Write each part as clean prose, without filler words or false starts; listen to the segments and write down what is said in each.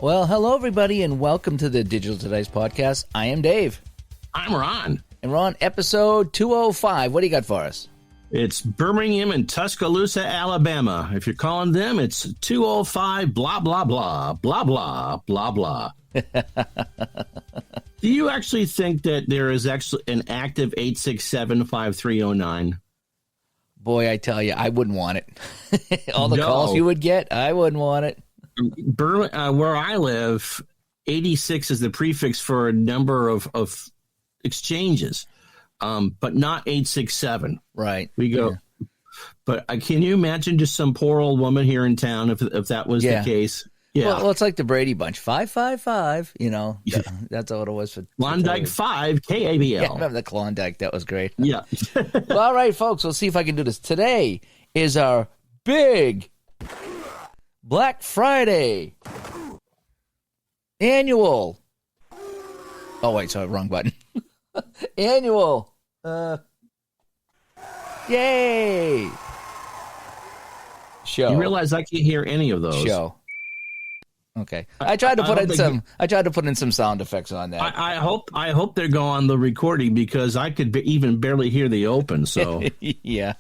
Well, hello, everybody, and welcome to the Digital Today's podcast. I am Dave. I'm Ron. And we're on episode 205. What do you got for us? It's Birmingham and Tuscaloosa, Alabama. If you're calling them, it's 205 blah, blah, blah, blah, blah, blah, blah. Do you actually think that there is actually an active 867-5309? Boy, I tell you, I wouldn't want it. All the calls you would get, I wouldn't want it. Where I live, 86 is the prefix for a number of exchanges, but not 867. Right. We go. Yeah. But can you imagine just some poor old woman here in town if that was the case? Yeah. Well, it's like the Brady Bunch, 555. You know, that's what it was for Klondike 5 KABL. Yeah, I remember the Klondike. That was great. Yeah. Well, all right, folks. We'll see if I can do this. Today is our big Black Friday annual. Oh wait, sorry, wrong button. Annual. Yay! Show. You realize I can't hear any of those. Show. Okay, I tried to put in some sound effects on that. I hope they're going on the recording because I could even barely hear the open. So yeah.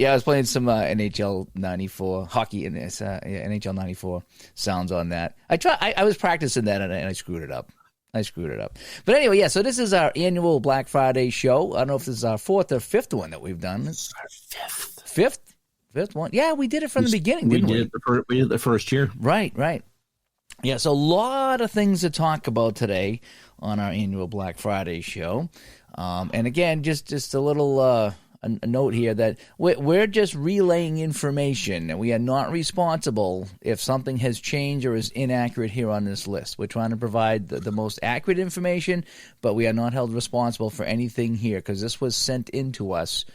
I was playing some NHL 94 hockey in this NHL 94 sounds on that. I was practicing that and I screwed it up. But anyway, yeah. So this is our annual Black Friday show. I don't know if this is our fourth or fifth one that we've done. It's our fifth one. Yeah, we did it from the beginning, didn't we? We did the first year. Right. Yeah, so a lot of things to talk about today on our annual Black Friday show. And again, just a little a note here that we're just relaying information, and we are not responsible if something has changed or is inaccurate here on this list. We're trying to provide the most accurate information, but we are not held responsible for anything here because this was sent in to us.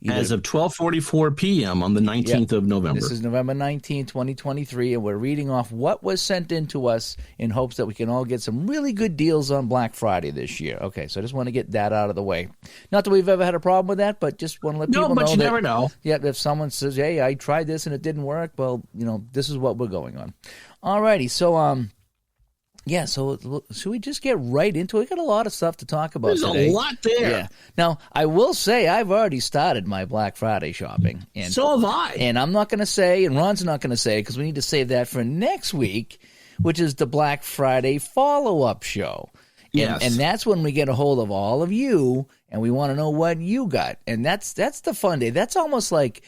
As of 12:44 p.m. on the 19th of November. This is November 19th, 2023, and we're reading off what was sent in to us in hopes that we can all get some really good deals on Black Friday this year. Okay, so I just want to get that out of the way. Not that we've ever had a problem with that, but just want to let people know. No, but you never know. Yeah, if someone says, hey, I tried this and it didn't work, well, this is what we're going on. All righty, so yeah, so should we just get right into it? We got a lot of stuff to talk about today. There's a lot there. Yeah. Now, I will say I've already started my Black Friday shopping. And so have I. And I'm not going to say, and Ron's not going to say, because we need to save that for next week, which is the Black Friday follow-up show. Yes. And that's when we get a hold of all of you, and we want to know what you got. And that's the fun day. That's almost like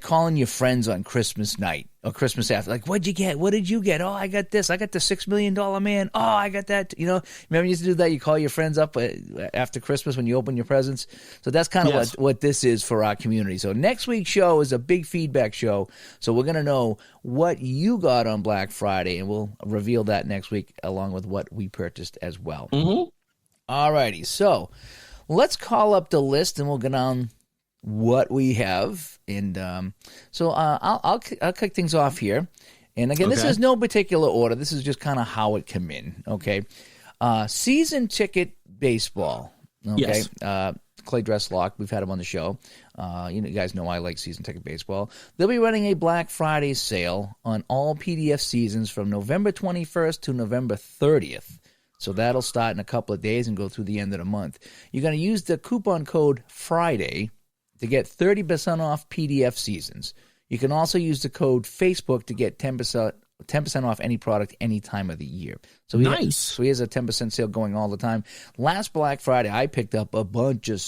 calling your friends on Christmas night or Christmas after. Like, what'd you get? What did you get? Oh, I got this. I got the $6 million man. Oh, I got that. Remember you used to do that? You call your friends up after Christmas when you open your presents. So that's kind of what this is for our community. So next week's show is a big feedback show. So we're going to know what you got on Black Friday, and we'll reveal that next week along with what we purchased as well. Mm-hmm. All righty. So let's call up the list, and we'll get on what we have, and so I'll kick things off here. And again, This is no particular order. This is just kind of how it came in. Okay, season ticket baseball. Okay, yes. Clay Dresslock. We've had him on the show. You guys know I like season ticket baseball. They'll be running a Black Friday sale on all PDF seasons from November 21st to November 30th. So that'll start in a couple of days and go through the end of the month. You're going to use the coupon code Friday to get 30% off PDF seasons. You can also use the code Facebook to get 10% off any product any time of the year. So nice. He has a 10% sale going all the time. Last Black Friday, I picked up a bunch of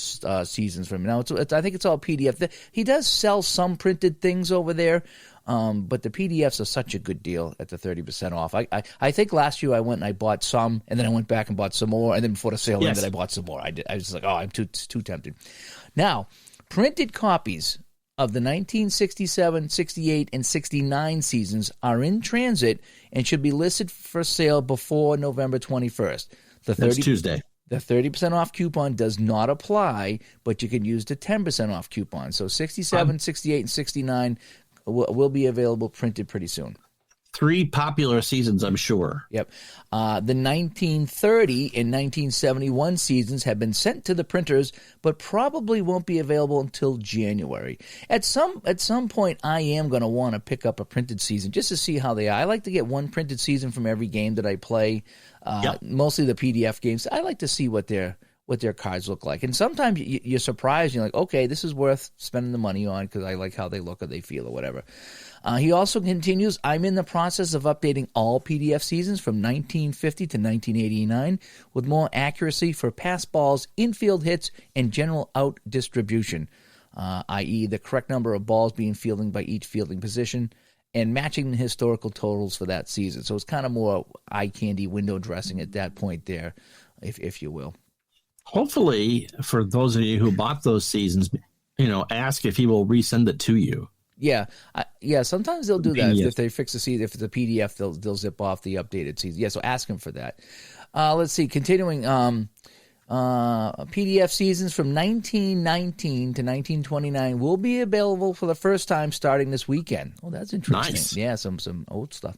seasons from him. Now, I think it's all PDF. He does sell some printed things over there, but the PDFs are such a good deal at the 30% off. I think last year I went and I bought some, and then I went back and bought some more, and then before the sale ended, I bought some more. I was just like, I'm too tempted. Now, printed copies of the 1967, 68, and 69 seasons are in transit and should be listed for sale before November 21st. That's Tuesday. The 30% off coupon does not apply, but you can use the 10% off coupon. So 67, 68, and 69 will be available printed pretty soon. 3 popular seasons, I'm sure. Yep. The 1930 and 1971 seasons have been sent to the printers, but probably won't be available until January. At some point, I am going to want to pick up a printed season just to see how they are. I like to get one printed season from every game that I play, mostly the PDF games. I like to see what their cards look like. And sometimes you're surprised. You're like, okay, this is worth spending the money on because I like how they look or they feel or whatever. He also continues, I'm in the process of updating all PDF seasons from 1950 to 1989 with more accuracy for pass balls, infield hits, and general out distribution, i.e. the correct number of balls being fielded by each fielding position, and matching the historical totals for that season. So it's kind of more eye candy window dressing at that point there, if you will. Hopefully, for those of you who bought those seasons, ask if he will resend it to you. Yeah. Sometimes they'll do that. If they fix the season, if it's a PDF, they'll zip off the updated season. Yeah, so ask them for that. Let's see. Continuing, PDF seasons from 1919 to 1929 will be available for the first time starting this weekend. Oh, that's interesting. Nice. Yeah, some old stuff.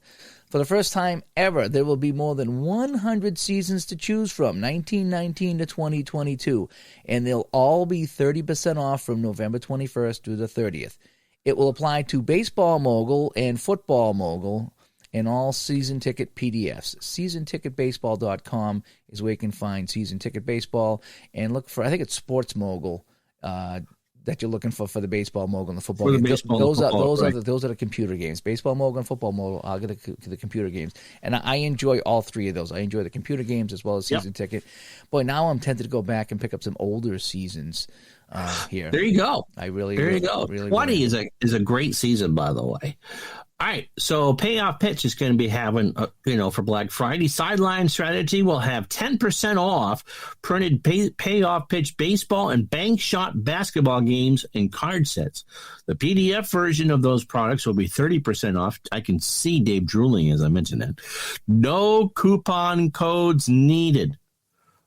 For the first time ever, there will be more than 100 seasons to choose from, 1919 to 2022, and they'll all be 30% off from November 21st through the 30th. It will apply to Baseball Mogul and Football Mogul and all season ticket PDFs. SeasonTicketBaseball.com is where you can find Season Ticket Baseball, and look for, I think it's Sports Mogul that you're looking for the Baseball Mogul and the Football games. Those are the computer games. Baseball Mogul and Football Mogul, I'll get the computer games. And I enjoy all three of those. I enjoy the computer games as well as Season Ticket. Boy, now I'm tempted to go back and pick up some older seasons here. There you go. There you go. 20 is a great season, by the way. All right, so Payoff Pitch is going to be having, for Black Friday. Sideline Strategy will have 10% off printed Payoff Pitch baseball and bank shot basketball games and card sets. The PDF version of those products will be 30% off. I can see Dave drooling as I mentioned that. No coupon codes needed.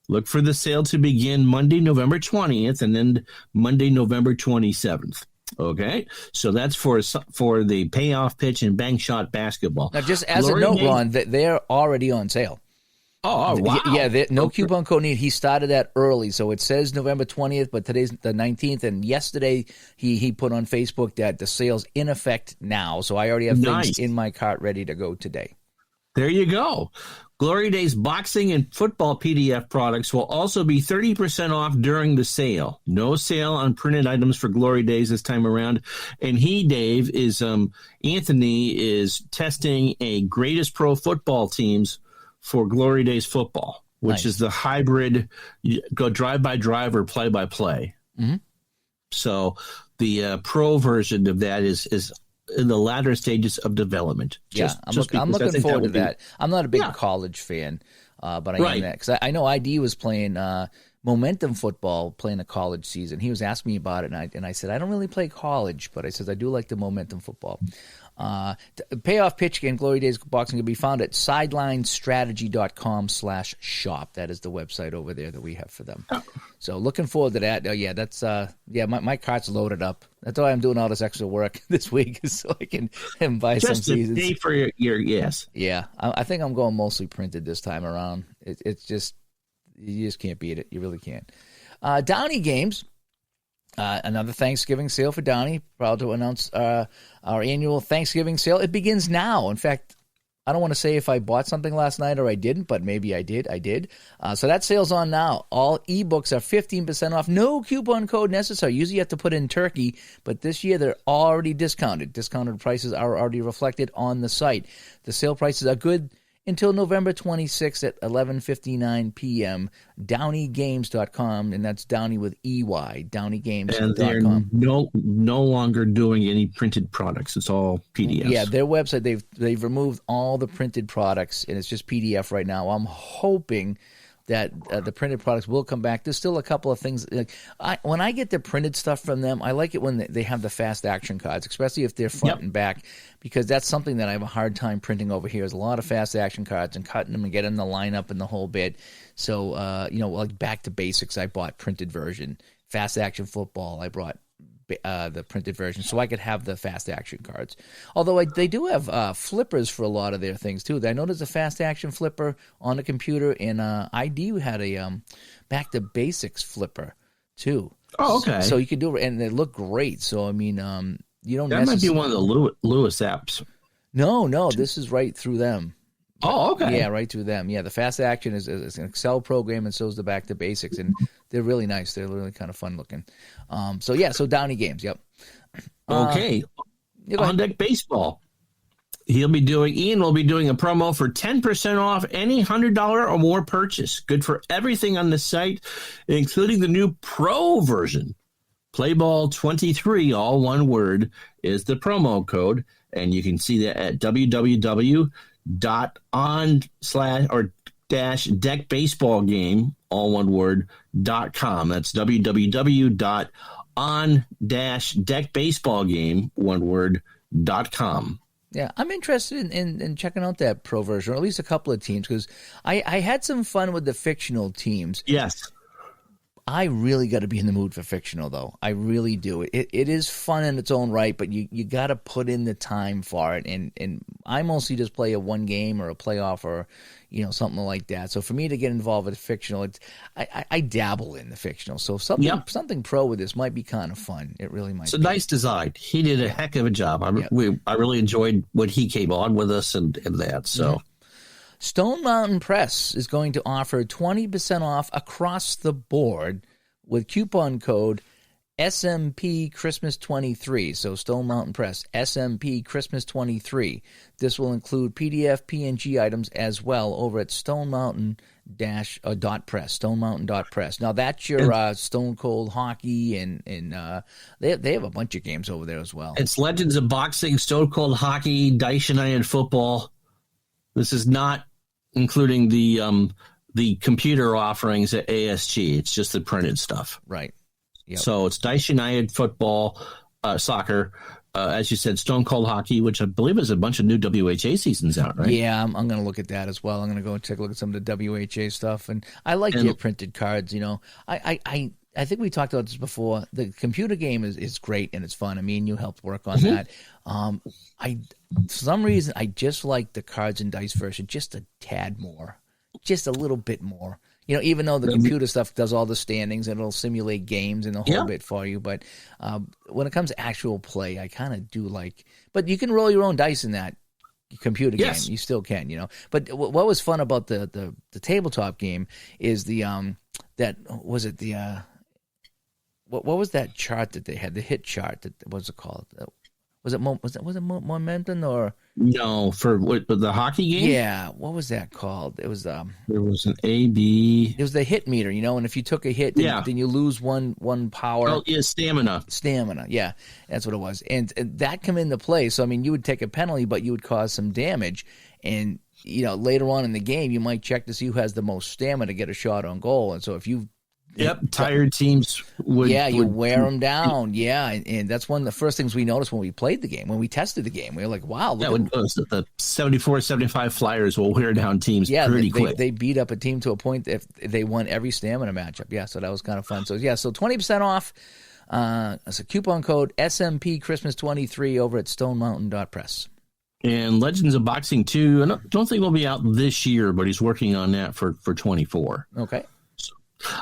Look for the sale to begin Monday, November 20th, and then Monday, November 27th. Okay, so that's for the Payoff Pitch and bank shot basketball. Now, just as a note, Ron, they're already on sale. Oh, wow. Yeah, no coupon code needed. He started that early, so it says November 20th, but today's the 19th, and yesterday he put on Facebook that the sale's in effect now, so I already have things in my cart ready to go today. There you go. Glory Days boxing and football PDF products will also be 30% off during the sale. No sale on printed items for Glory Days this time around. And Dave, is Anthony is testing a greatest pro football teams for Glory Days football, which is the hybrid go drive-by-drive or play-by-play. Mm-hmm. So the pro version of that is in the latter stages of development. I'm looking forward to that. I'm not a big college fan, but I am that because I know ID was playing Momentum football, playing a college season. He was asking me about it, and I said I don't really play college, but I said I do like the Momentum football. Payoff Pitch and Glory Days boxing can be found at sidelinestrategy.com/shop. That is the website over there that we have for them. So looking forward to that. That's my cart's loaded up. That's why I'm doing all this extra work this week so I can buy some seasons. Just to pay for your yes. Yeah, I think I'm going mostly printed this time around. It's just you just can't beat it. You really can't. Downey Games. Another Thanksgiving sale for Downey. Proud to announce our annual Thanksgiving sale. It begins now. In fact, I don't want to say if I bought something last night or I didn't, but maybe I did. So that sale's on now. All ebooks are 15% off. No coupon code necessary. Usually you have to put in turkey, but this year they're already discounted. Discounted prices are already reflected on the site. The sale prices are good until November 26th at 11:59 p.m. DowneyGames.com, and that's Downey with EY, DowneyGames.com. And they're no longer doing any printed products. It's all PDFs. Yeah, their website, they've removed all the printed products, and it's just PDF right now. I'm hoping that the printed products will come back. There's still a couple of things. When I get the printed stuff from them, I like it when they have the fast action cards, especially if they're front and back, because that's something that I have a hard time printing over here is a lot of fast action cards and cutting them and getting the lineup and the whole bit. So, like Back to Basics, I bought printed version. Fast Action Football, I bought the printed version, so I could have the fast action cards. Although they do have flippers for a lot of their things too. I know there's a fast action flipper on the computer, and ID had a back to basics flipper too. Oh, okay. So you can do it, and they look great. So I mean, you don't. That might be one of the Lewis apps. No, this is right through them. Oh, okay. Yeah, right through them. Yeah, the fast action is an Excel program, and so is the back to basics, and they're really nice. They're really kind of fun looking. So Downey Games. Yep. Okay. On Deck Baseball. Ian will be doing a promo for 10% off any $100 or more purchase. Good for everything on the site, including the new Pro version. Playball23, all one word, is the promo code, and you can see that at www.on/deckbaseballgame, all one word, .com. That's www.on-deckbaseballgame, one word, .com. Yeah, I'm interested in checking out that pro version, or at least a couple of teams, because I had some fun with the fictional teams. Yes. I really got to be in the mood for fictional, though. I really do. It is fun in its own right, but you got to put in the time for it. And I mostly just play a one game or a playoff or something like that. So for me to get involved with fictional, I dabble in the fictional. So something pro with this might be kind of fun. It really might. It's a nice design. He did a heck of a job. I really enjoyed when he came on with us and that. So. Mm-hmm. Stone Mountain Press is going to offer 20% off across the board with coupon code SMP Christmas 23. So Stone Mountain Press, SMP Christmas 23. This will include PDF, PNG items as well over at Stone Mountain .press, stonemountain.press. Now that's your Stone Cold Hockey, and they have a bunch of games over there as well. It's Legends of Boxing, Stone Cold Hockey, Dice United Football. This is not including the computer offerings at ASG. It's just the printed stuff. Right. Yep. So it's Dice United Football, soccer, as you said, Stone Cold Hockey, which I believe is a bunch of new WHA seasons out, right? Yeah, I'm going to look at that as well. I'm going to go and take a look at some of the WHA stuff. And I like the printed cards, I think we talked about this before. The computer game is great and it's fun. I mean, you helped work on that. For some reason, I just like the cards and dice version just a tad more, just a little bit more. Even though the computer stuff does all the standings and it'll simulate games and the whole bit for you. But when it comes to actual play, I kind of do like. But you can roll your own dice in that computer game. You still can, But what was fun about the tabletop game is what was that chart that they had? The hit chart. What's it called? Was it Momentum or no for the hockey game? Yeah, what was that called? It was there was an AB. It was the hit meter, and if you took a hit, then you lose one power. Oh, yeah, stamina. Yeah, that's what it was, and that come into play. So I mean, you would take a penalty, but you would cause some damage, and later on in the game, you might check to see who has the most stamina to get a shot on goal, and so if you tired teams would. Yeah, you wear them down. Yeah, and that's one of the first things we noticed when we played the game, when we tested the game. We were like, wow. The 74, 75 Flyers will wear down teams pretty quick. They beat up a team to a point if they won every stamina matchup. Yeah, so that was kind of fun. So, 20% off. It's a coupon code SMP Christmas 23 over at stonemountain.press. And Legends of Boxing 2, I don't think will be out this year, but he's working on that for 24. Okay.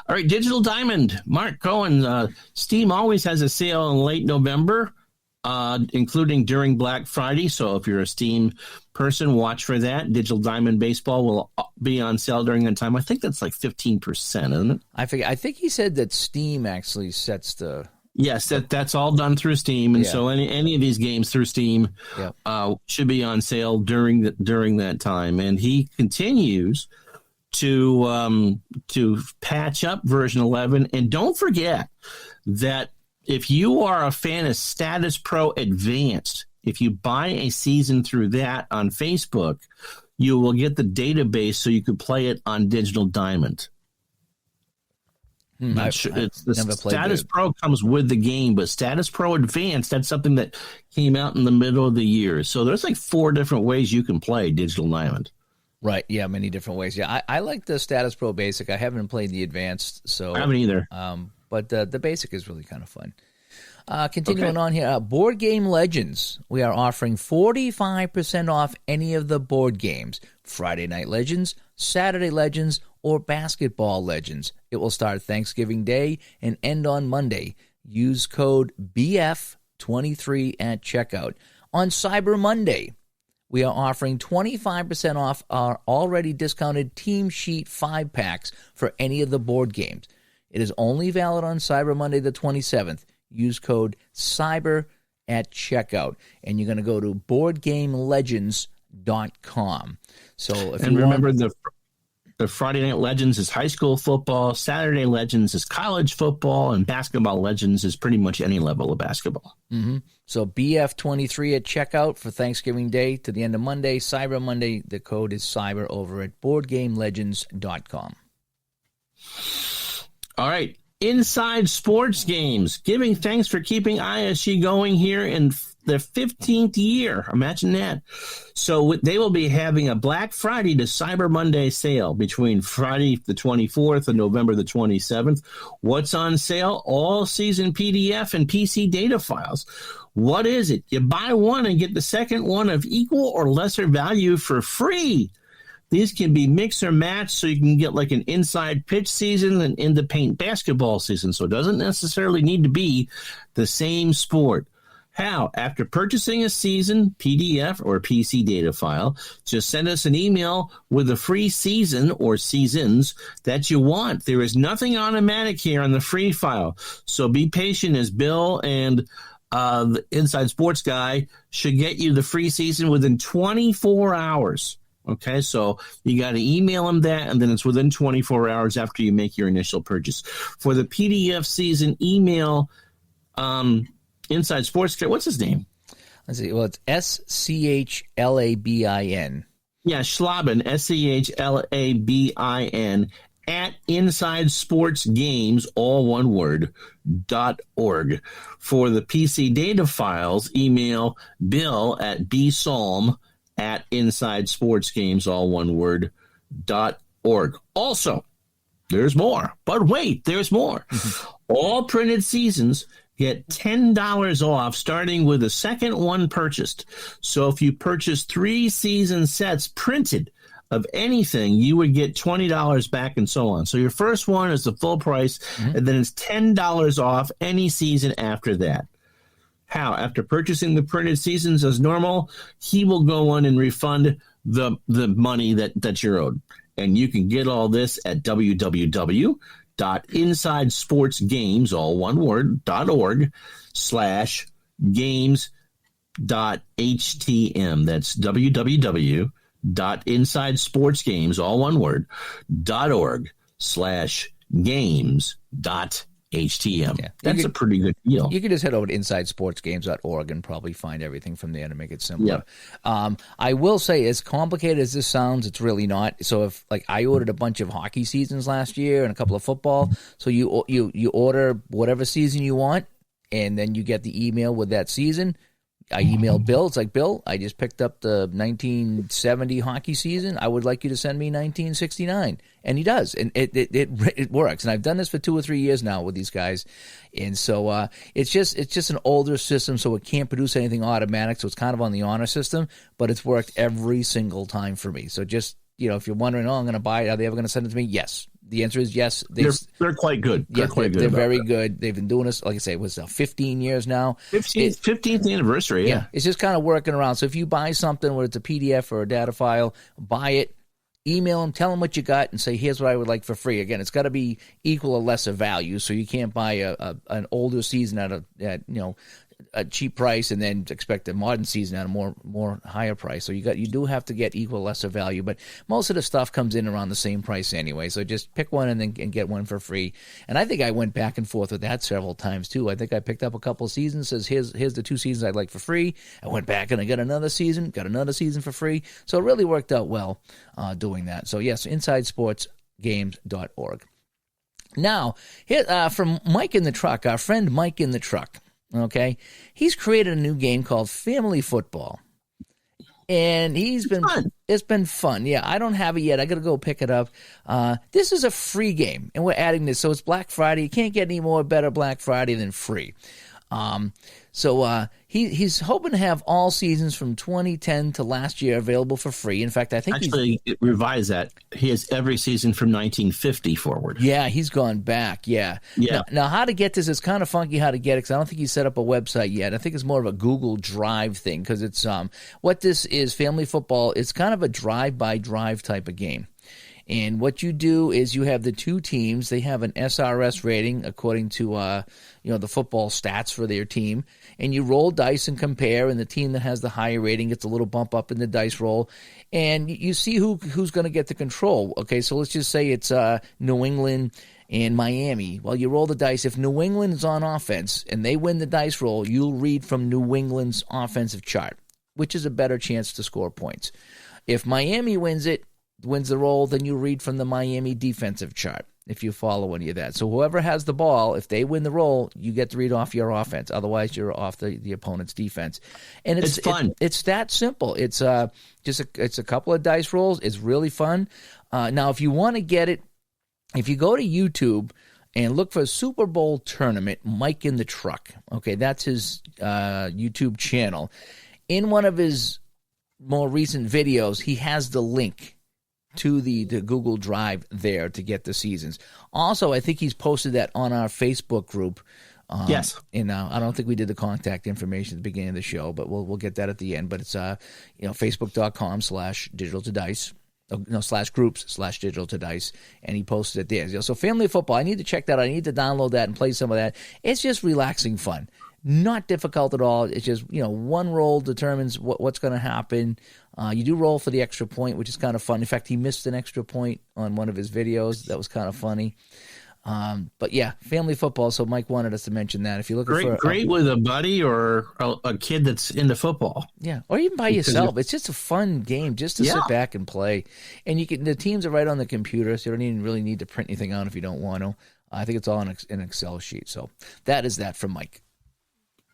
All right, Digital Diamond, Mark Cohen. Steam always has a sale in late November, including during Black Friday. So if you're a Steam person, watch for that. Digital Diamond Baseball will be on sale during that time. I think that's like 15%, isn't it? I think he said that Steam actually sets the. Yes, that's all done through Steam, and so any of these games through Steam should be on sale during that time. And he continues to patch up version 11. And don't forget that if you are a fan of Status Pro Advanced, if you buy a season through that on Facebook, you will get the database so you could play it on Digital Diamond. The Status Pro comes with the game, but Status Pro Advanced, that's something that came out in the middle of the year. So there's like 4 different ways you can play Digital Diamond. Right, yeah, many different ways. Yeah, I like the Status Pro Basic. I haven't played the Advanced, so I haven't either. But the Basic is really kind of fun. Continuing on here, Board Game Legends. We are offering 45% off any of the board games. Friday Night Legends, Saturday Legends, or Basketball Legends. It will start Thanksgiving Day and end on Monday. Use code BF23 at checkout. On Cyber Monday, we are offering 25% off our already discounted Team Sheet 5-packs for any of the board games. It is only valid on Cyber Monday the 27th. Use code CYBER at checkout. And you're going to go to BoardGameLegends.com. So if and you remember, want... the Friday Night Legends is high school football, Saturday Legends is college football, and Basketball Legends is pretty much any level of basketball. Mm-hmm. So BF23 at checkout for Thanksgiving Day to the end of Monday. Cyber Monday, the code is CYBER over at BoardGameLegends.com. All right. Inside Sports Games, giving thanks for keeping ISG going here in the 15th year. Imagine that. So they will be having a Black Friday to Cyber Monday sale between Friday the 24th and November the 27th. What's on sale? All season PDF and PC data files. What is it? You buy one and get the second one of equal or lesser value for free. These can be mix or match, so you can get like an inside pitch season and in the paint basketball season. So it doesn't necessarily need to be the same sport. How? After purchasing a season PDF or PC data file, just send us an email with a free season or seasons that you want. There is nothing automatic here on the free file. So be patient, as Bill and the Inside Sports guy should get you the free season within 24 hours. Okay, so you got to email them that, and then it's within 24 hours after you make your initial purchase. For the PDF season, email Inside Sports. What's his name? Let's see. Well, it's SCHLABIN. Yeah, Schlabin, SCHLABIN, at Inside Sports Games, all one word, .org. For the PC data files, email Bill at bsalm at Inside Sports Games, all one word, .org. Also, there's more. But wait, there's more. All printed seasons get $10 off starting with the second one purchased. So if you purchase 3 season sets printed of anything, you would get $20 back and so on. So your first one is the full price, and then it's $10 off any season after that. How? After purchasing the printed seasons as normal, he will go on and refund the money that you're owed. And you can get all this at www.insidesportsgames, all one word, .org/games.htm. That's www.insidesportsgames, all one word, .org/games.htm. Yeah, that's a pretty good deal. You can just head over to InsideSportsGames.org and probably find everything from there to make it simpler. Yep. I will say, as complicated as this sounds, it's really not. So if, like, I ordered a bunch of hockey seasons last year and a couple of football, so you order whatever season you want, and then you get the email with that season. I emailed Bill. It's like, Bill, I just picked up the 1970 hockey season. I would like you to send me 1969. And he does. And it works. And I've done this for 2 or 3 years now with these guys. And so it's just an older system, so it can't produce anything automatic. So it's kind of on the honor system, but it's worked every single time for me. So just, if you're wondering, I'm going to buy it, are they ever going to send it to me? Yes. The answer is yes. They're quite good. They're very good. They've been doing this, like I say, it was 15 years now. 15th anniversary, yeah. It's just kind of working around. So if you buy something, whether it's a PDF or a data file, buy it, email them, tell them what you got, and say, here's what I would like for free. Again, it's got to be equal or lesser value, so you can't buy an older season at a cheap price and then expect a modern season at a more higher price. So you do have to get equal or lesser value, but most of the stuff comes in around the same price anyway. So just pick one and get one for free. And I think I went back and forth with that several times too. I think I picked up a couple of seasons, says here's the 2 seasons I'd like for free. I went back and I got another season for free. So it really worked out well doing that. So yes, InsideSportsGames.org. Now, here from Mike in the Truck, our friend Mike in the Truck. Okay, he's created a new game called Family Football, and it's been fun. Yeah, I don't have it yet. I got to go pick it up. This is a free game, and we're adding this, so it's Black Friday. You can't get any more better Black Friday than free. So he's hoping to have all seasons from 2010 to last year available for free. In fact, I think actually revise that. He has every season from 1950 forward. Yeah, he's gone back. Yeah. Now how to get this? It's kind of funky how to get it because I don't think he set up a website yet. I think it's more of a Google Drive thing because it's what this is. Family football. It's kind of a drive-by-drive type of game. And what you do is you have the two teams. They have an SRS rating according to the football stats for their team. And you roll dice and compare, and the team that has the higher rating gets a little bump up in the dice roll. And you see who's going to get the control. Okay, so let's just say it's New England and Miami. Well, you roll the dice. If New England is on offense and they win the dice roll, you'll read from New England's offensive chart, which is a better chance to score points. If Miami wins the roll, then you read from the Miami defensive chart, if you follow any of that. So whoever has the ball, if they win the roll, you get to read off your offense. Otherwise, you're off the opponent's defense. And it's fun. It's that simple. It's it's a couple of dice rolls. It's really fun. Now, if you want to get it, if you go to YouTube and look for Super Bowl Tournament, Mike in the Truck. Okay, that's his YouTube channel. In one of his more recent videos, he has the link to the Google Drive there to get the seasons. Also, I think he's posted that on our Facebook group. Yes. And I don't think we did the contact information at the beginning of the show, but we'll get that at the end. But it's facebook.com/digital-to-dice. /groups/digital-to-dice, and he posted it there. So Family Football, I need to check that out. I need to download that and play some of that. It's just relaxing fun. Not difficult at all. It's just, one roll determines what's going to happen. You do roll for the extra point, which is kind of fun. In fact, he missed an extra point on one of his videos. That was kind of funny. But yeah, Family Football. So Mike wanted us to mention that. If you're looking great with a buddy or a kid that's into football, or even by yourself, it's just a fun game just to sit back and play. And the teams are right on the computer, so you don't even really need to print anything out if you don't want to. I think it's all in an Excel sheet. So that is that from Mike.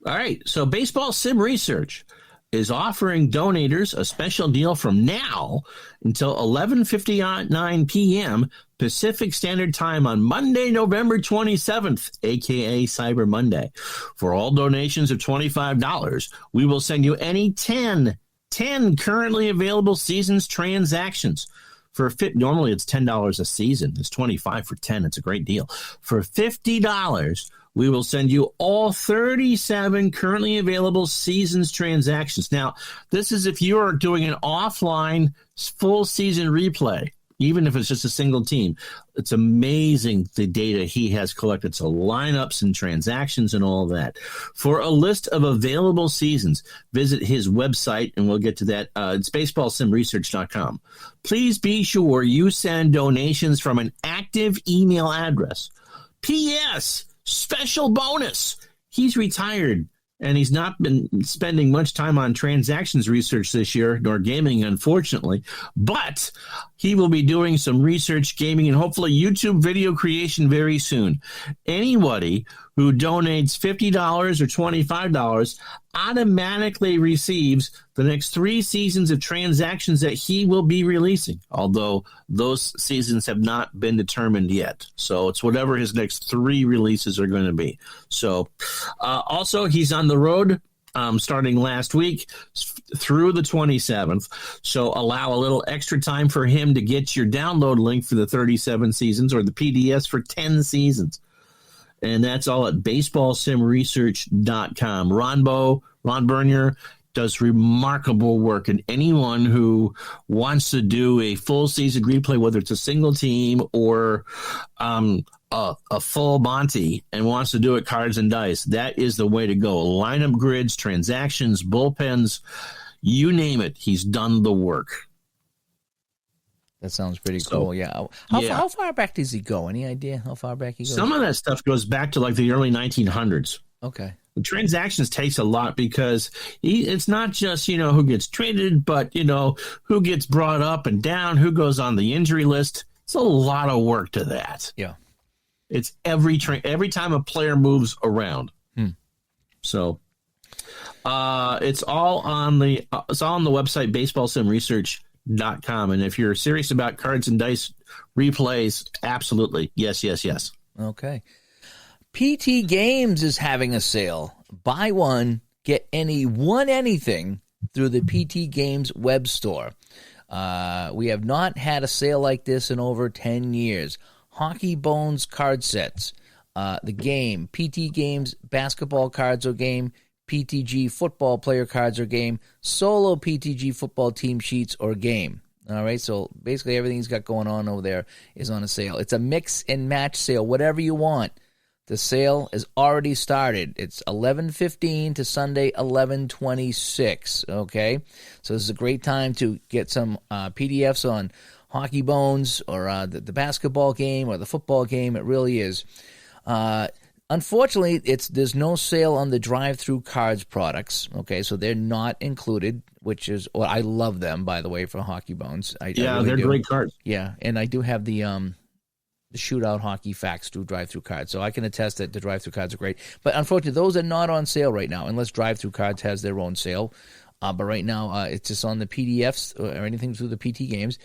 All right. So Baseball Sim Research is offering donators a special deal from now until 11:59 p.m. Pacific Standard Time on Monday, November 27th, a.k.a. Cyber Monday. For all donations of $25, we will send you any 10 currently available seasons transactions. Normally it's $10 a season. It's $25 for 10. It's a great deal. For $50, we will send you all 37 currently available seasons transactions. Now, this is if you are doing an offline full season replay, even if it's just a single team. It's amazing the data he has collected. So lineups and transactions and all that. For a list of available seasons, visit his website, and we'll get to that. It's baseballsimresearch.com. Please be sure you send donations from an active email address. P.S. Special bonus. He's retired, and he's not been spending much time on transactions research this year, nor gaming, unfortunately. But he will be doing some research, gaming, and hopefully YouTube video creation very soon. Anybody who donates $50 or $25 automatically receives the next 3 seasons of transactions that he will be releasing, although those seasons have not been determined yet. So it's whatever his next 3 releases are going to be. So also, he's on the road starting last week through the 27th. So allow a little extra time for him to get your download link for the 37 seasons or the PDFs for 10 seasons. And that's all at baseballsimresearch.com. Ron Bernier does remarkable work, and anyone who wants to do a full season replay, whether it's a single team or a full Monty, and wants to do it cards and dice, that is the way to go. Lineup grids, transactions, bullpens, you name it, he's done the work. That sounds pretty cool. Yeah. How far back does he go? Any idea how far back he goes? Some of that stuff goes back to like the early 1900s. Okay. The transactions takes a lot because it's not just, who gets traded, but, who gets brought up and down, who goes on the injury list. It's a lot of work to that. Yeah. It's every time a player moves around. So it's all on the website, baseballsimresearch.com. And if you're serious about cards and dice replays, absolutely. Yes. Okay. PT Games is having a sale. buy one, get anything through the PT Games web store. We have not had a sale like this in over 10 years. Hockey Bones card sets, the game, PT Games basketball cards or game, PTG football player cards or game, solo PTG football team sheets or game. All right, so basically everything he's got going on over there is on a sale. It's a mix and match sale, whatever you want. The sale has already started. It's 11:15 to Sunday 11:26, okay? So this is a great time to get some PDFs on Hockey Bones or the basketball game or the football game. It really is. Unfortunately, there's no sale on the drive-through cards products, okay? So they're not included, which is, well, I love them, by the way, for Hockey Bones. I really they're do. Great cards. Yeah, and I do have the shootout hockey facts through drive-through cards, so I can attest that the drive-through cards are great. But unfortunately, those are not on sale right now, unless drive-through cards has their own sale. But right now, it's just on the PDFs or anything through the PT Games.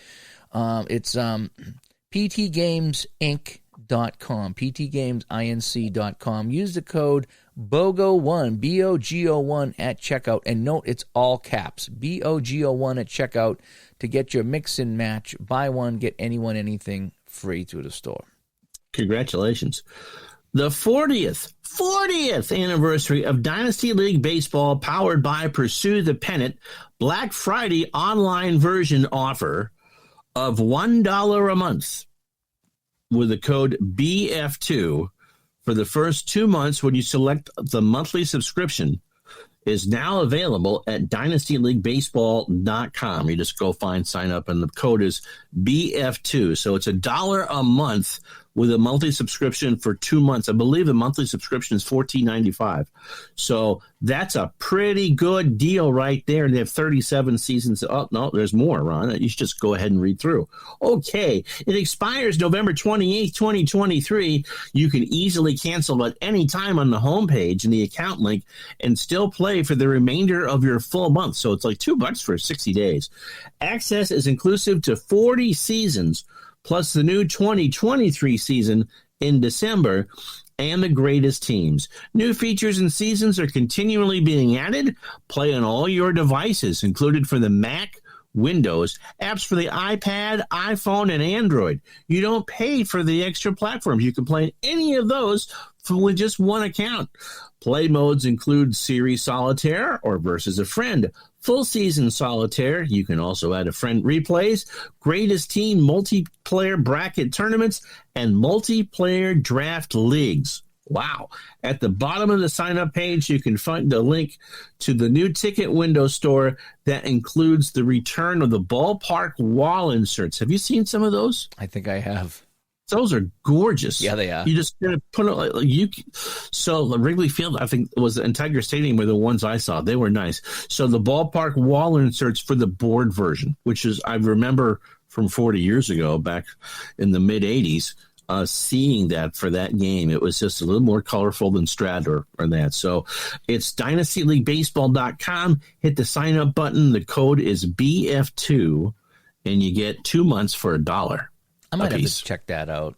It's ptgamesinc.com, ptgamesinc.com. Use the code BOGO1, BOGO1 at checkout, and note it's all caps, BOGO1 at checkout to get your mix and match, buy one, get anyone, anything free through the store. Congratulations. The 40th anniversary of Dynasty League Baseball, powered by Pursue the Pennant, Black Friday online version offer of $1 a month with the code BF2 for the first 2 months when you select the monthly subscription is now available at dynastyleaguebaseball.com. You just go sign up, and the code is BF2. So it's $1 a month with a monthly subscription for 2 months. I believe the monthly subscription is $14.95. So that's a pretty good deal right there. And they have 37 seasons. Oh, no, there's more, Ron. You should just go ahead and read through. Okay. It expires November 28th, 2023. You can easily cancel at any time on the homepage and the account link and still play for the remainder of your full month. So it's like $2 for 60 days. Access is inclusive to 40 seasons, plus the new 2023 season in December, and the greatest teams. New features and seasons are continually being added. Play on all your devices, included for the Mac, Windows, apps for the iPad, iPhone, and Android. You don't pay for the extra platforms. You can play any of those with just one account. Play modes include Series Solitaire or Versus a Friend, Full Season Solitaire. You can also add a friend replays, Greatest Team multiplayer bracket tournaments, and multiplayer draft leagues. Wow. At the bottom of the sign-up page, you can find the link to the new ticket window store that includes the return of the ballpark wall inserts. Have you seen some of those? I think I have. Those are gorgeous. Yeah, they are. You just put it so Wrigley Field, I think, was the Tiger Stadium were the ones I saw. They were nice. So the ballpark wall inserts for the board version, which is, I remember from 40 years ago, back in the mid 80s, seeing that for that game. It was just a little more colorful than Strat or that. So it's dynastyleaguebaseball.com. Hit the sign up button. The code is BF2, and you get 2 months for $1. I might have to check that out.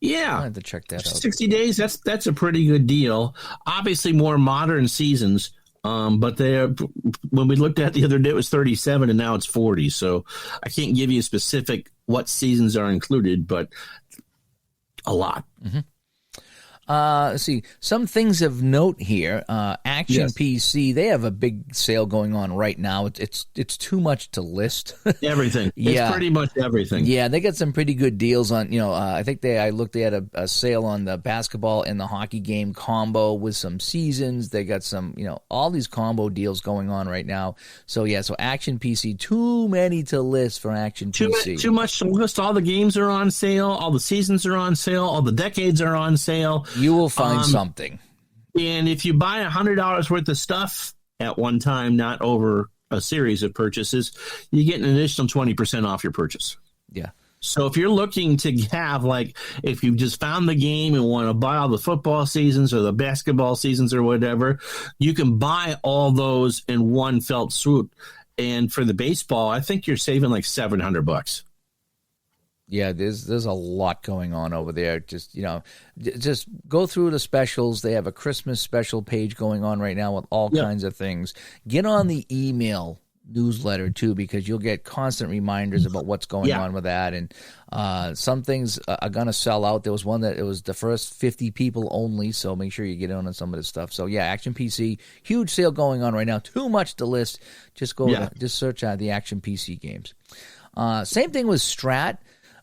Yeah. I have to check that out. 60 days, that's a pretty good deal. Obviously more modern seasons, but when we looked at the other day, it was 37 and now it's 40. So I can't give you specific what seasons are included, but a lot. Mm-hmm. Let's see. Some things of note here. Action PC, they have a big sale going on right now. It's too much to list. Everything. Yeah. It's pretty much everything. Yeah, they got some pretty good deals on, I think I looked at a sale on the basketball and the hockey game combo with some seasons. They got some, all these combo deals going on right now. So, yeah, so Action PC, too many to list for Action PC. Too much to list. All the games are on sale. All the seasons are on sale. All the decades are on sale. You will find something. And if you buy $100 worth of stuff at one time, not over a series of purchases, you get an additional 20% off your purchase. Yeah. So if you're looking to have, if you just found the game and want to buy all the football seasons or the basketball seasons or whatever, you can buy all those in one felt swoop. And for the baseball, I think you're saving like $700. Yeah, there's a lot going on over there. Just just go through the specials. They have a Christmas special page going on right now with all kinds of things. Get on the email newsletter too, because you'll get constant reminders about what's going on with that. And some things are gonna sell out. There was one that it was the first 50 people only, so make sure you get on some of this stuff. So yeah, Action PC, huge sale going on right now. Too much to list. Just just search out the Action PC games. Same thing with Strat.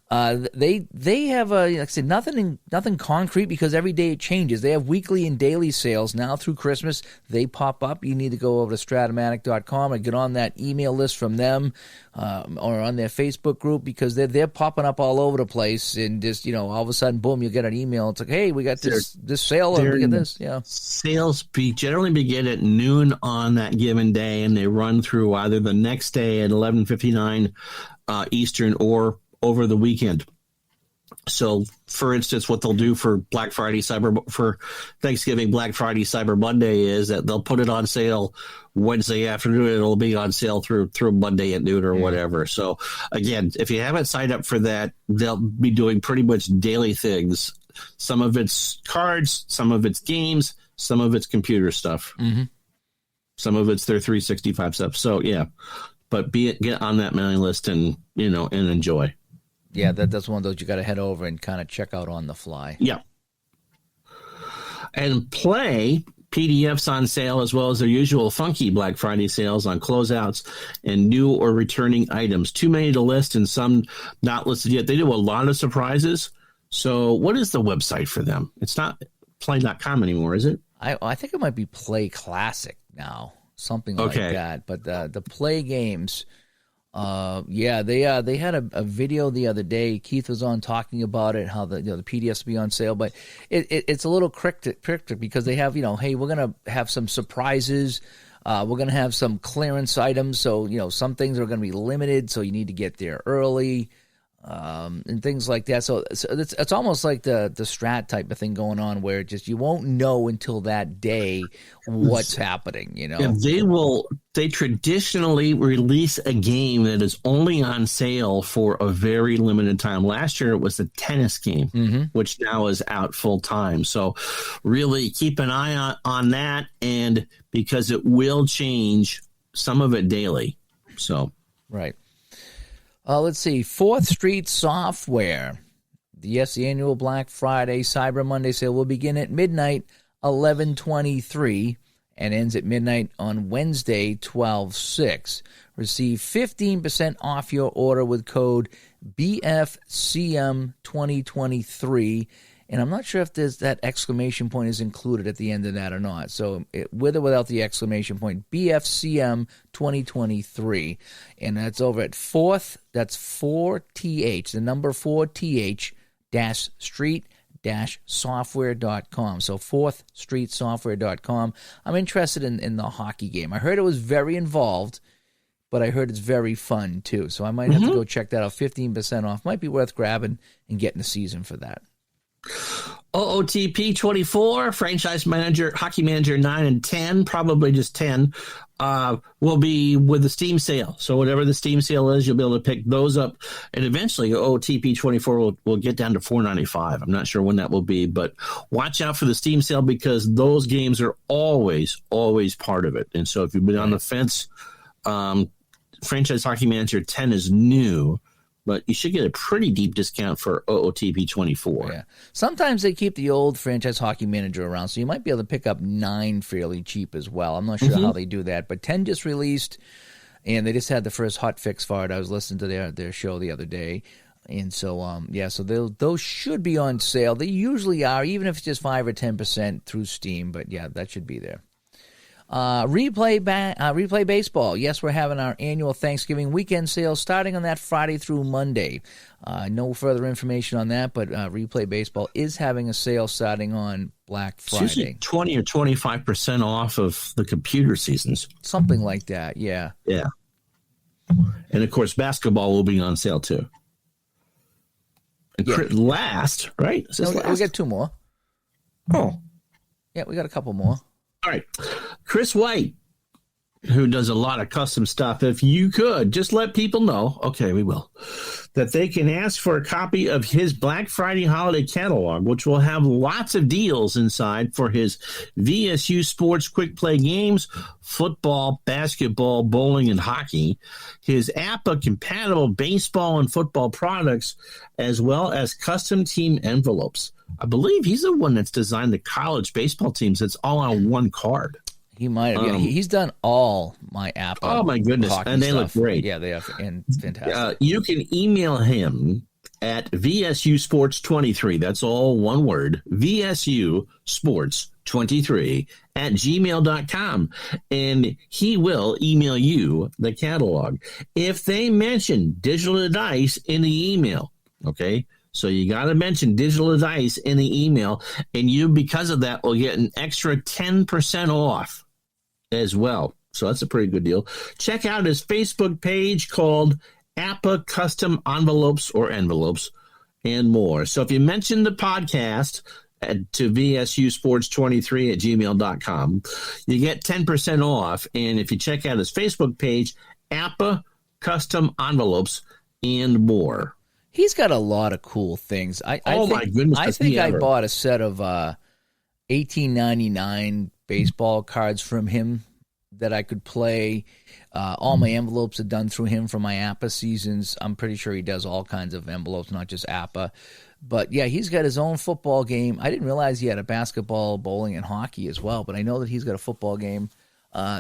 They have like I said, nothing concrete because every day it changes. They have weekly and daily sales now through Christmas. They pop up. You need to go over to Stratomatic.com and get on that email list from them, or on their Facebook group, because they're popping up all over the place. And just all of a sudden, boom, you get an email. It's like, hey, we got this sale. Look at this. Yeah, sales generally begin at noon on that given day, and they run through either the next day at 11:59 Eastern or over the weekend. So, for instance, what they'll do for Black Friday, for Thanksgiving, Black Friday, Cyber Monday is that they'll put it on sale Wednesday afternoon. It'll be on sale through Monday at noon or whatever. So, again, if you haven't signed up for that, they'll be doing pretty much daily things. Some of it's cards, some of it's games, some of it's computer stuff. Mm-hmm. Some of it's their 365 stuff. So, yeah. But get on that mailing list and enjoy. Yeah, that's one of those you got to head over and kind of check out on the fly. Yeah. And Play, PDFs on sale, as well as their usual funky Black Friday sales on closeouts and new or returning items. Too many to list and some not listed yet. They do a lot of surprises. So what is the website for them? It's not play.com anymore, is it? I think it might be Play Classic now, something like that. But the Play games... they had a video the other day. Keith was on talking about it, how the PDFs will be on sale, but it's a little cryptic because they have, hey, we're going to have some surprises. We're going to have some clearance items. So, some things are going to be limited. So you need to get there early, and things like that. So it's almost like the Strat type of thing going on where you won't know until that day what's happening, Yeah, they traditionally release a game that is only on sale for a very limited time. Last year it was the tennis game, which now is out full time. So really keep an eye on that, and because it will change, some of it daily. So right. Let's see. 4th Street Software. Yes, the annual Black Friday, Cyber Monday sale will begin at midnight, 11:23, and ends at midnight on Wednesday, 12/6. Receive 15% off your order with code BFCM2023. And I'm not sure if that exclamation point is included at the end of that or not. So with or without the exclamation point, BFCM 2023. And that's over at 4th, that's 4TH, the number 4TH street-software.com. So 4thstreetsoftware.com. I'm interested in the hockey game. I heard it was very involved, but I heard it's very fun too. So I might have to go check that out. 15% off. Might be worth grabbing and getting the season for that. OOTP 24, franchise manager, hockey manager 9 and 10, probably just 10, will be with the Steam sale. So whatever the Steam sale is, you'll be able to pick those up. And eventually OOTP 24 will get down to $4.95. I'm not sure when that will be, but watch out for the Steam sale because those games are always part of it. And so if you've been on the fence, franchise hockey manager 10 is new, but you should get a pretty deep discount for OOTP 24. Yeah. Sometimes they keep the old franchise hockey manager around, so you might be able to pick up 9 fairly cheap as well. I'm not sure how they do that, but 10 just released, and they just had the first hot fix for it. I was listening to their show the other day, and so so those should be on sale. They usually are, even if it's just 5 or 10% through Steam. But yeah, that should be there. Replay Baseball. Yes, we're having our annual Thanksgiving weekend sale starting on that Friday through Monday. No further information on that, but Replay Baseball is having a sale starting on Black Friday. It's usually 20 or 25% off of the computer seasons. Something like that, yeah. Yeah. And, of course, basketball will be on sale, too. And last, right? Is this last? We got 2 more. Oh. Yeah, we got a couple more. All right. Chris White who does a lot of custom stuff, if you could just let people know, okay, we will, that they can ask for a copy of his Black Friday holiday catalog, which will have lots of deals inside for his VSU sports quick play games, football, basketball, bowling, and hockey, his APA compatible baseball and football products, as well as custom team envelopes. I believe he's the one that's designed the college baseball teams. It's all on one card. He might have. Yeah, he's done all my APA. Oh, my goodness. And they stuff. Look great. Yeah, they are fantastic. You can email him at VSU Sports 23. That's all one word. VSU Sports 23 at gmail.com. And he will email you the catalog. If they mention Digital Dice in the email, okay? So you got to mention Digital Dice in the email, and you, because of that, will get an extra 10% off as well. So that's a pretty good deal. Check out his Facebook page called APA Custom Envelopes and more. So if you mention the podcast to VSU Sports 23 at gmail.com, you get 10% off. And if you check out his Facebook page, APA Custom Envelopes and more. He's got a lot of cool things. My goodness. I think I bought a set of $18.99 baseball cards from him that I could play. All my envelopes are done through him for my APA seasons. I'm pretty sure he does all kinds of envelopes, not just APA. But, yeah, he's got his own football game. I didn't realize he had a basketball, bowling, and hockey as well, but I know that he's got a football game.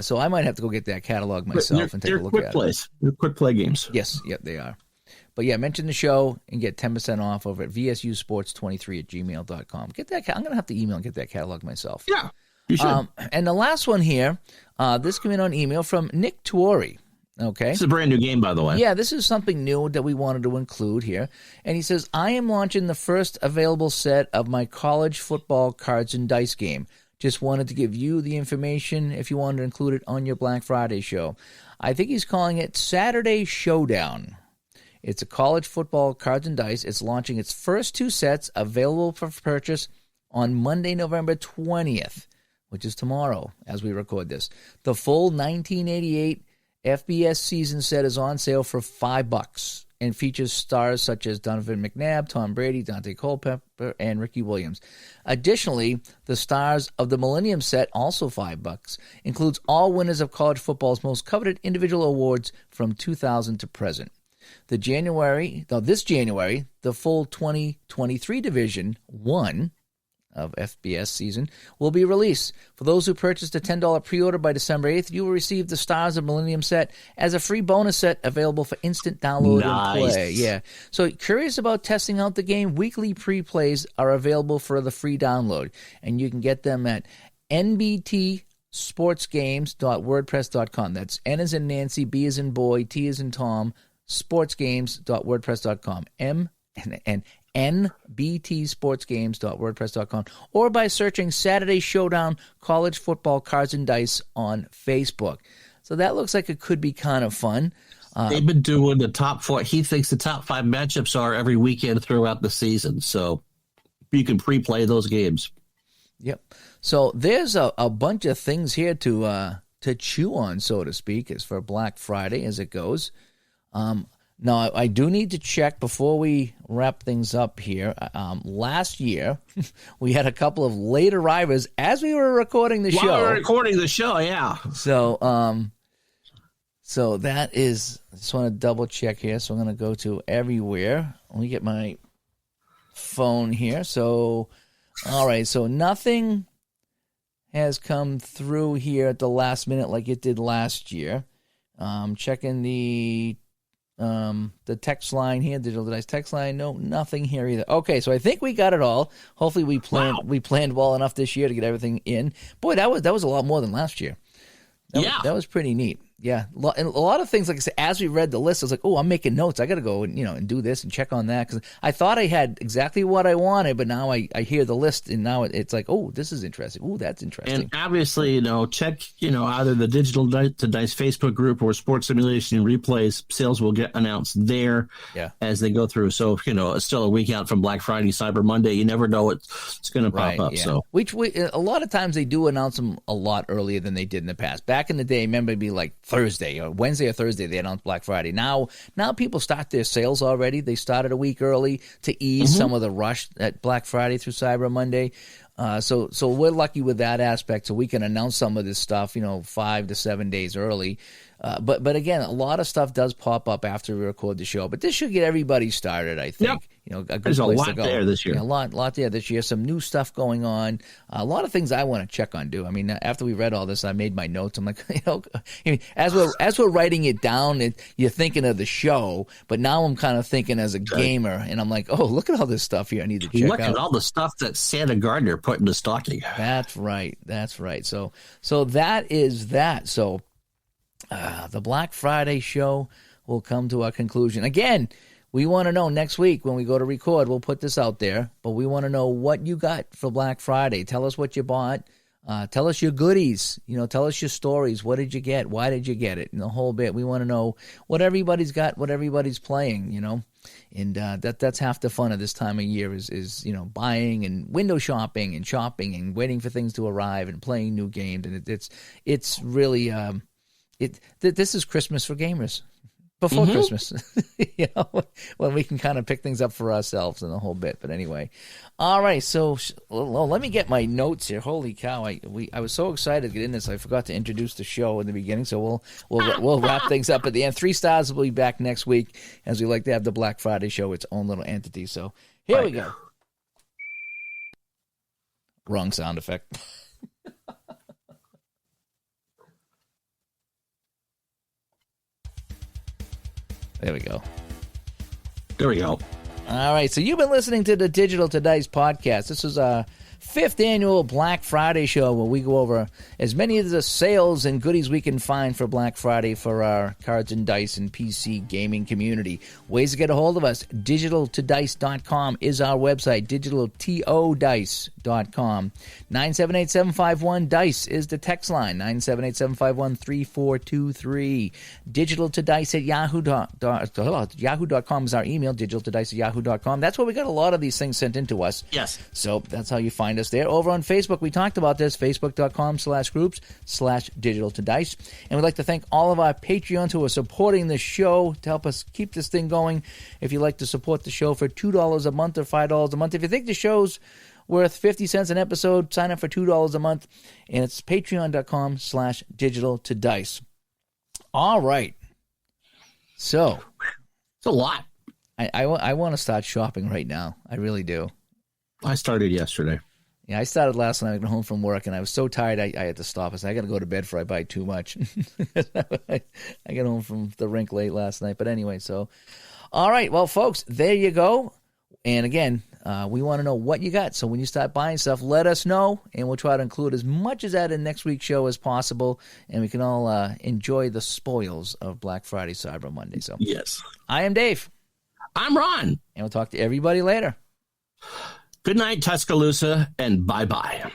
So I might have to go get that catalog myself and take a look at it. They're quick play games. Yes, yep, they are. But, yeah, mention the show and get 10% off over at vsusports23 at gmail.com. Get that. I'm going to have to email and get that catalog myself. Yeah, you should. And the last one here, this came in on email from Nick Tuori. Okay. It's a brand new game, by the way. Yeah, this is something new that we wanted to include here. And he says, I am launching the first available set of my college football cards and dice game. Just wanted to give you the information if you wanted to include it on your Black Friday show. I think he's calling it Saturday Showdown. It's a college football cards and dice. It's launching its first two sets available for purchase on Monday, November 20th, which is tomorrow as we record this. The full 1988 FBS season set is on sale for $5 and features stars such as Donovan McNabb, Tom Brady, Dante Culpepper, and Ricky Williams. Additionally, the stars of the Millennium set, also $5, includes all winners of college football's most coveted individual awards from 2000 to present. This January, the full 2023 Division 1 of FBS season will be released. For those who purchased a $10 pre-order by December 8th, you will receive the Stars of Millennium set as a free bonus set available for instant download and play. Yeah. So curious about testing out the game? Weekly pre-plays are available for the free download, and you can get them at nbtsportsgames.wordpress.com. That's N as in Nancy, B as in boy, T as in Tom, sportsgames.wordpress.com. And nbtsportsgames.wordpress.com, or by searching Saturday Showdown College Football Cards and Dice on Facebook. So that looks like it could be kind of fun. They've been doing the top four. He thinks the top 5 matchups are every weekend throughout the season. So you can pre-play those games. Yep. So there's a bunch of things here to chew on, so to speak, as for Black Friday as it goes. Now, I do need to check before we wrap things up here. Last year, we had a couple of late arrivers as we were recording the show. While we were recording the show, yeah. So that is, I just want to double check here. So I'm going to go to everywhere. Let me get my phone here. So, all right. So nothing has come through here at the last minute like it did last year. Checking the text line here, Digital Dice text line. No, nothing here either. Okay, so I think we got it all. Hopefully we planned well enough this year to get everything in. Boy, that was a lot more than last year. That was pretty neat. Yeah, and a lot of things, like I said, as we read the list, I was like, oh, I'm making notes. I got to go and do this and check on that, because I thought I had exactly what I wanted, but now I hear the list, and now it's like, oh, this is interesting. Oh, that's interesting. And obviously, check, either the Digital to Dice Facebook group or Sports Simulation Replays. Sales will get announced there as they go through. So, it's still a week out from Black Friday, Cyber Monday. You never know what's going to pop up. Yeah. So, which a lot of times they do announce them a lot earlier than they did in the past. Back in the day, remember, it'd be like Thursday or Wednesday or Thursday they announced Black Friday. Now people start their sales already. They started a week early to ease some of the rush at Black Friday through Cyber Monday. So we're lucky with that aspect, so we can announce some of this stuff 5 to 7 days early. But again, a lot of stuff does pop up after we record the show. But this should get everybody started, I think. Yep. A good There's place a lot to go. there this year. A lot there this year. Some new stuff going on. A lot of things I want to check on. I mean, after we read all this, I made my notes. I'm like, as we're writing it down, you're thinking of the show. But now I'm kind of thinking as a gamer, and I'm like, oh, look at all this stuff here. I need to check out. Look at all the stuff that Santa Gardner put in the stocking. That's right. So that is that. So the Black Friday show will come to a conclusion. Again, we want to know next week when we go to record, we'll put this out there, but we want to know what you got for Black Friday. Tell us what you bought. Tell us your goodies. Tell us your stories. What did you get? Why did you get it? And the whole bit. We want to know what everybody's got, what everybody's playing, And that's half the fun of this time of year is buying and window shopping and waiting for things to arrive and playing new games. And it's really this is Christmas for gamers. Before Christmas, when we can kind of pick things up for ourselves and the whole bit. But anyway, all right. So let me get my notes here. Holy cow! I was so excited to get in this, I forgot to introduce the show in the beginning. So we'll wrap things up at the end. 3 Stars will be back next week, as we like to have the Black Friday show its own little entity. So here we go. Wrong sound effect. There we go. There we go. All right, so you've been listening to the Digital to Dice podcast. This is our 5th annual Black Friday show where we go over as many of the sales and goodies we can find for Black Friday for our cards and dice and PC gaming community. Ways to get a hold of us: digitaltodice.com is our website, digitaltodice.com. 978-751-DICE is the text line, 978-751-3423. Digitaltodice at yahoo.com is our email, digitaltodice at yahoo.com. That's where we got a lot of these things sent in to us. Yes. So that's how you find us there. Over on Facebook, we talked about this, facebook.com/groups/digitaltodice. And we'd like to thank all of our Patreons who are supporting the show to help us keep this thing going. If you'd like to support the show for $2 a month or $5 a month, if you think the show's worth 50 cents an episode, sign up for $2 a month. And it's patreon.com/digitaltodice. All right. So. It's a lot. I want to start shopping right now. I really do. I started yesterday. Yeah, I started last night. I got home from work, and I was so tired I had to stop. I said, I got to go to bed before I buy too much. I got home from the rink late last night. But anyway, so, all right. Well, folks, there you go. And again, we want to know what you got. So when you start buying stuff, let us know, and we'll try to include as much of that in next week's show as possible, and we can all enjoy the spoils of Black Friday, Cyber Monday. So yes. I am Dave. I'm Ron. And we'll talk to everybody later. Good night, Tuscaloosa, and bye-bye.